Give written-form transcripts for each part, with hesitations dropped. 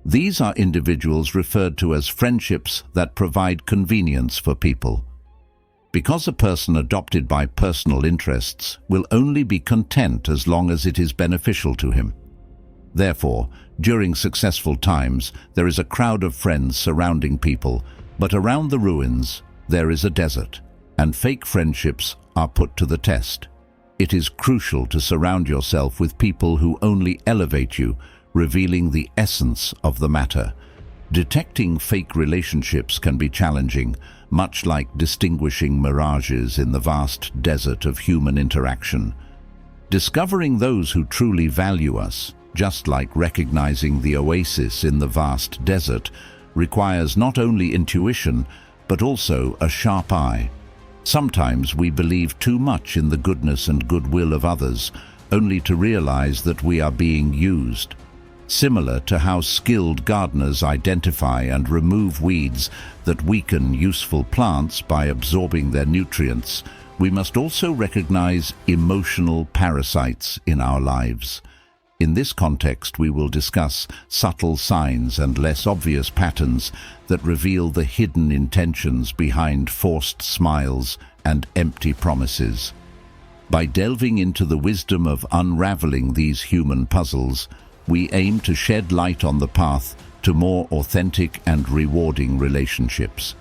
These are individuals referred to as friendships that provide convenience for people. Because a person adopted by personal interests will only be content as long as it is beneficial to him. Therefore, during successful times, there is a crowd of friends surrounding people, but around the ruins, there is a desert, and fake friendships are put to the test. It is crucial to surround yourself with people who only elevate you, revealing the essence of the matter. Detecting fake relationships can be challenging, much like distinguishing mirages in the vast desert of human interaction. Discovering those who truly value us, just like recognizing the oasis in the vast desert, requires not only intuition, but also a sharp eye. Sometimes we believe too much in the goodness and goodwill of others, only to realize that we are being used. Similar to how skilled gardeners identify and remove weeds that weaken useful plants by absorbing their nutrients, we must also recognize emotional parasites in our lives. In this context, we will discuss subtle signs and less obvious patterns that reveal the hidden intentions behind forced smiles and empty promises. By delving into the wisdom of unraveling these human puzzles, we aim to shed light on the path to more authentic and rewarding relationships.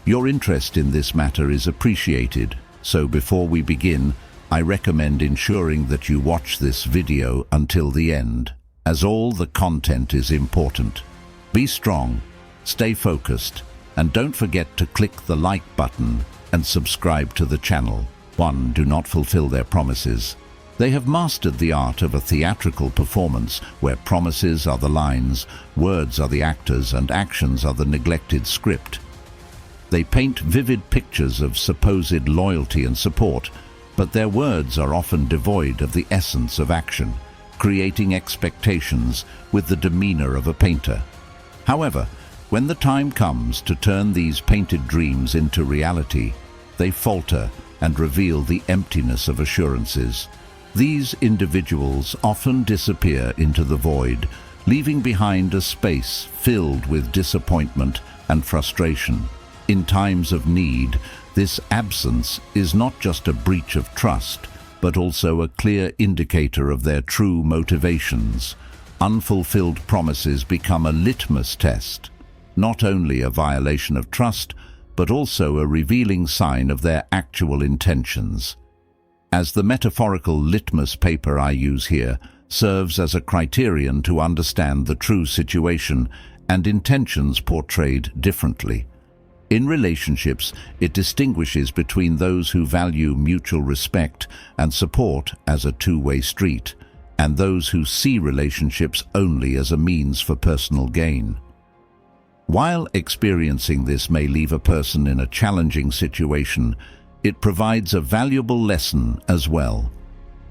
Your interest in this matter is appreciated, so before we begin, I recommend ensuring that you watch this video until the end, as all the content is important. Be strong, stay focused, and don't forget to click the like button and subscribe to the channel. 1. Do not fulfill their promises. They have mastered the art of a theatrical performance where promises are the lines, words are the actors, and actions are the neglected script. They paint vivid pictures of supposed loyalty and support, but their words are often devoid of the essence of action, creating expectations with the demeanor of a painter. However, when the time comes to turn these painted dreams into reality, they falter and reveal the emptiness of assurances. These individuals often disappear into the void, leaving behind a space filled with disappointment and frustration. In times of need, this absence is not just a breach of trust, but also a clear indicator of their true motivations. Unfulfilled promises become a litmus test, not only a violation of trust, but also a revealing sign of their actual intentions. As the metaphorical litmus paper I use here serves as a criterion to understand the true situation and intentions portrayed differently. In relationships, it distinguishes between those who value mutual respect and support as a two-way street, and those who see relationships only as a means for personal gain. While experiencing this may leave a person in a challenging situation, it provides a valuable lesson as well.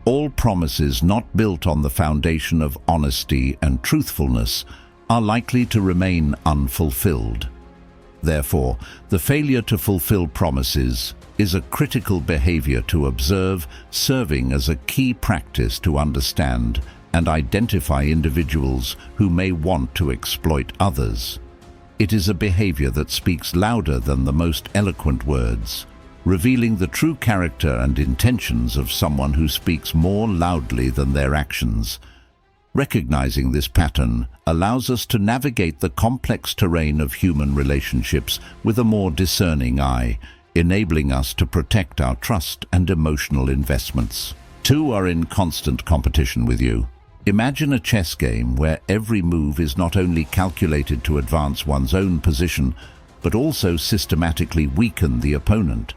All promises not built on the foundation of honesty and truthfulness are likely to remain unfulfilled. Therefore, the failure to fulfill promises is a critical behavior to observe, serving as a key practice to understand and identify individuals who may want to exploit others. It is a behavior that speaks louder than the most eloquent words, revealing the true character and intentions of someone who speaks more loudly than their actions. Recognizing this pattern allows us to navigate the complex terrain of human relationships with a more discerning eye, enabling us to protect our trust and emotional investments. 2 are in constant competition with you. Imagine a chess game where every move is not only calculated to advance one's own position, but also systematically weaken the opponent.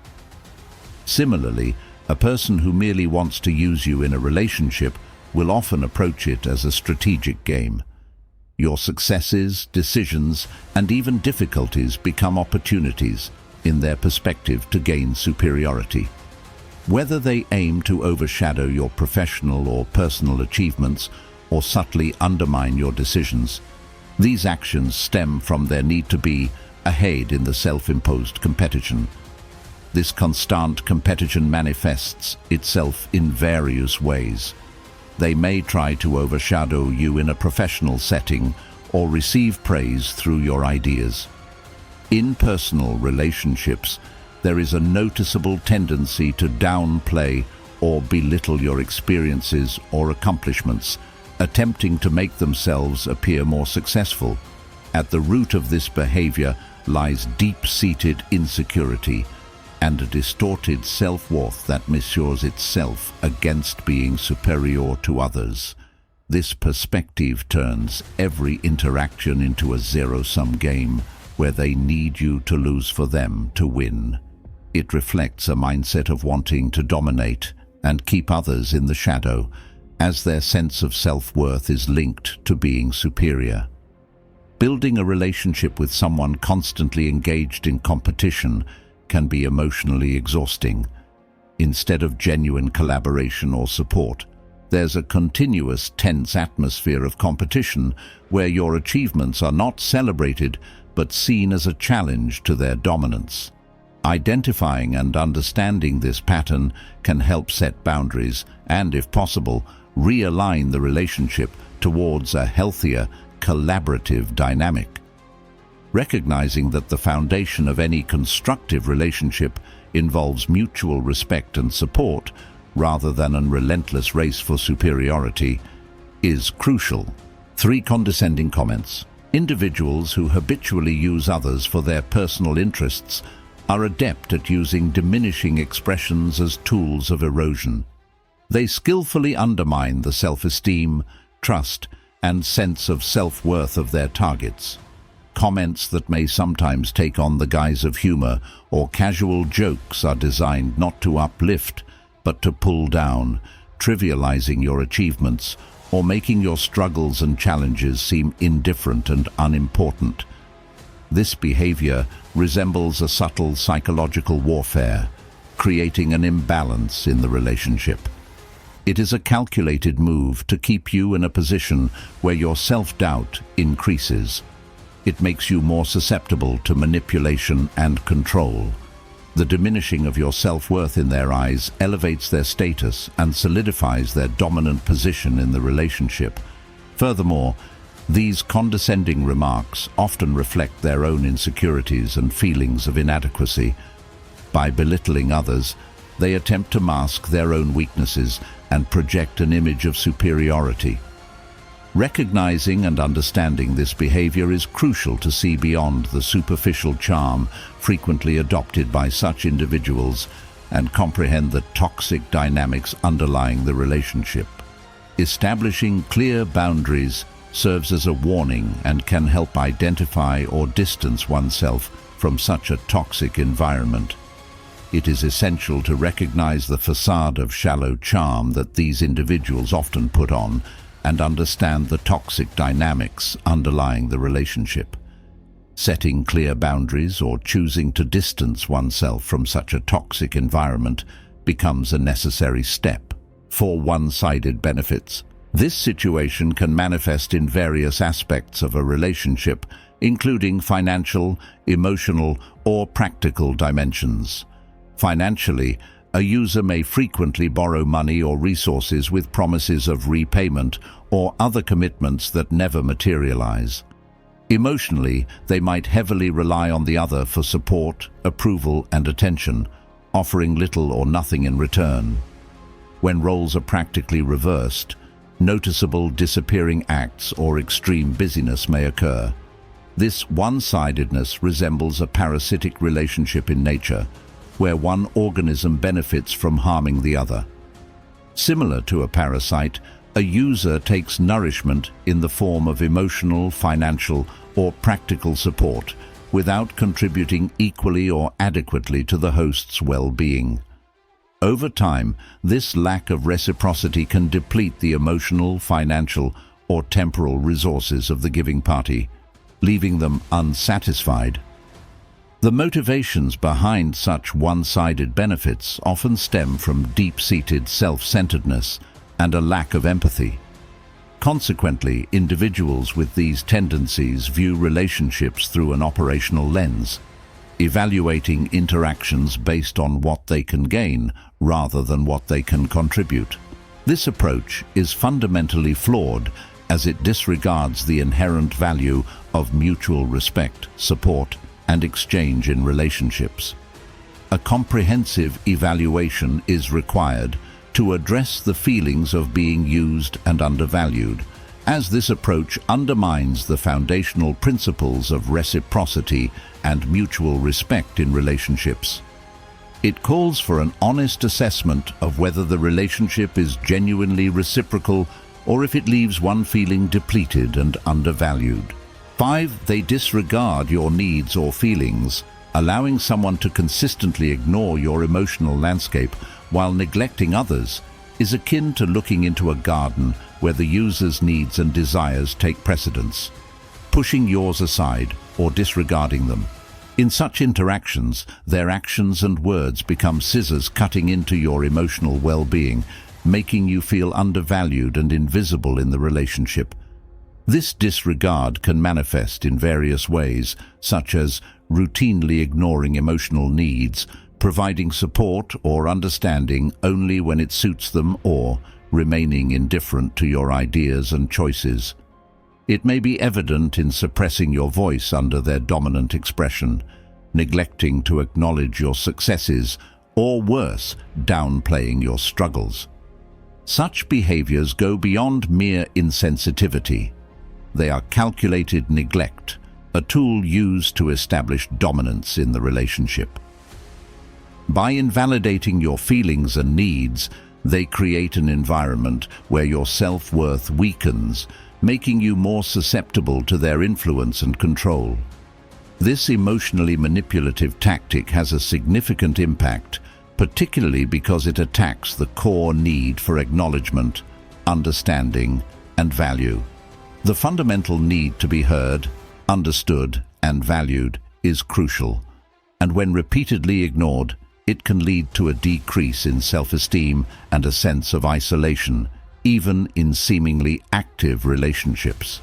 Similarly, a person who merely wants to use you in a relationship will often approach it as a strategic game. Your successes, decisions, and even difficulties become opportunities in their perspective to gain superiority. Whether they aim to overshadow your professional or personal achievements or subtly undermine your decisions, these actions stem from their need to be ahead in the self-imposed competition. This constant competition manifests itself in various ways. They may try to overshadow you in a professional setting or receive praise through your ideas. In personal relationships, there is a noticeable tendency to downplay or belittle your experiences or accomplishments, attempting to make themselves appear more successful. At the root of this behavior lies deep-seated insecurity and a distorted self-worth that measures itself against being superior to others. This perspective turns every interaction into a zero-sum game where they need you to lose for them to win. It reflects a mindset of wanting to dominate and keep others in the shadow, as their sense of self-worth is linked to being superior. Building a relationship with someone constantly engaged in competition can be emotionally exhausting. Instead of genuine collaboration or support, there's a continuous tense atmosphere of competition where your achievements are not celebrated but seen as a challenge to their dominance. Identifying and understanding this pattern can help set boundaries and, if possible, realign the relationship towards a healthier, collaborative dynamic. Recognizing that the foundation of any constructive relationship involves mutual respect and support, rather than a relentless race for superiority, is crucial. 3 condescending comments. Individuals who habitually use others for their personal interests are adept at using diminishing expressions as tools of erosion. They skillfully undermine the self-esteem, trust, and sense of self-worth of their targets. Comments that may sometimes take on the guise of humor or casual jokes are designed not to uplift, but to pull down, trivializing your achievements or making your struggles and challenges seem indifferent and unimportant. This behavior resembles a subtle psychological warfare, creating an imbalance in the relationship. It is a calculated move to keep you in a position where your self-doubt increases. It makes you more susceptible to manipulation and control. The diminishing of your self-worth in their eyes elevates their status and solidifies their dominant position in the relationship. Furthermore, these condescending remarks often reflect their own insecurities and feelings of inadequacy. By belittling others, they attempt to mask their own weaknesses and project an image of superiority. Recognizing and understanding this behavior is crucial to see beyond the superficial charm frequently adopted by such individuals and comprehend the toxic dynamics underlying the relationship. Establishing clear boundaries serves as a warning and can help identify or distance oneself from such a toxic environment. It is essential to recognize the facade of shallow charm that these individuals often put on and understand the toxic dynamics underlying the relationship. Setting clear boundaries or choosing to distance oneself from such a toxic environment becomes a necessary step for one-sided benefits. This situation can manifest in various aspects of a relationship, including financial, emotional, or practical dimensions. Financially, a user may frequently borrow money or resources with promises of repayment or other commitments that never materialize. Emotionally, they might heavily rely on the other for support, approval, and attention, offering little or nothing in return. When roles are practically reversed, noticeable disappearing acts or extreme busyness may occur. This one-sidedness resembles a parasitic relationship in nature, where one organism benefits from harming the other. Similar to a parasite, a user takes nourishment in the form of emotional, financial, or practical support without contributing equally or adequately to the host's well-being. Over time, this lack of reciprocity can deplete the emotional, financial, or temporal resources of the giving party, leaving them unsatisfied. The motivations behind such one-sided benefits often stem from deep-seated self-centeredness and a lack of empathy. Consequently, individuals with these tendencies view relationships through an operational lens, evaluating interactions based on what they can gain rather than what they can contribute. This approach is fundamentally flawed as it disregards the inherent value of mutual respect, support, and exchange in relationships. A comprehensive evaluation is required to address the feelings of being used and undervalued, as this approach undermines the foundational principles of reciprocity and mutual respect in relationships. It calls for an honest assessment of whether the relationship is genuinely reciprocal or if it leaves one feeling depleted and undervalued. 5. They disregard your needs or feelings. Allowing someone to consistently ignore your emotional landscape while neglecting others is akin to looking into a garden where the user's needs and desires take precedence, pushing yours aside or disregarding them. In such interactions, their actions and words become scissors cutting into your emotional well-being, making you feel undervalued and invisible in the relationship. This disregard can manifest in various ways, such as routinely ignoring emotional needs, providing support or understanding only when it suits them, or remaining indifferent to your ideas and choices. It may be evident in suppressing your voice under their dominant expression, neglecting to acknowledge your successes, or worse, downplaying your struggles. Such behaviors go beyond mere insensitivity. They are calculated neglect, a tool used to establish dominance in the relationship. By invalidating your feelings and needs, they create an environment where your self-worth weakens, making you more susceptible to their influence and control. This emotionally manipulative tactic has a significant impact, particularly because it attacks the core need for acknowledgement, understanding, and value. The fundamental need to be heard, understood, and valued is crucial, and when repeatedly ignored, it can lead to a decrease in self-esteem and a sense of isolation, even in seemingly active relationships.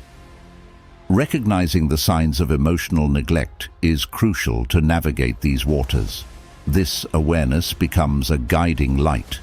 Recognizing the signs of emotional neglect is crucial to navigate these waters. This awareness becomes a guiding light,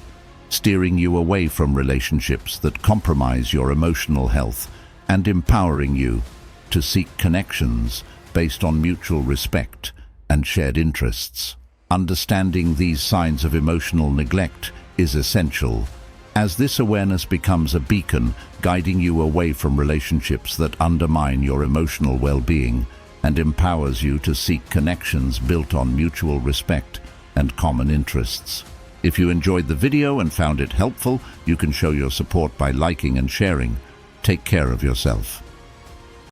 steering you away from relationships that compromise your emotional health and empowering you to seek connections based on mutual respect and shared interests. Understanding these signs of emotional neglect is essential, as this awareness becomes a beacon guiding you away from relationships that undermine your emotional well-being and empowers you to seek connections built on mutual respect and common interests. If you enjoyed the video and found it helpful, you can show your support by liking and sharing. Take care of yourself.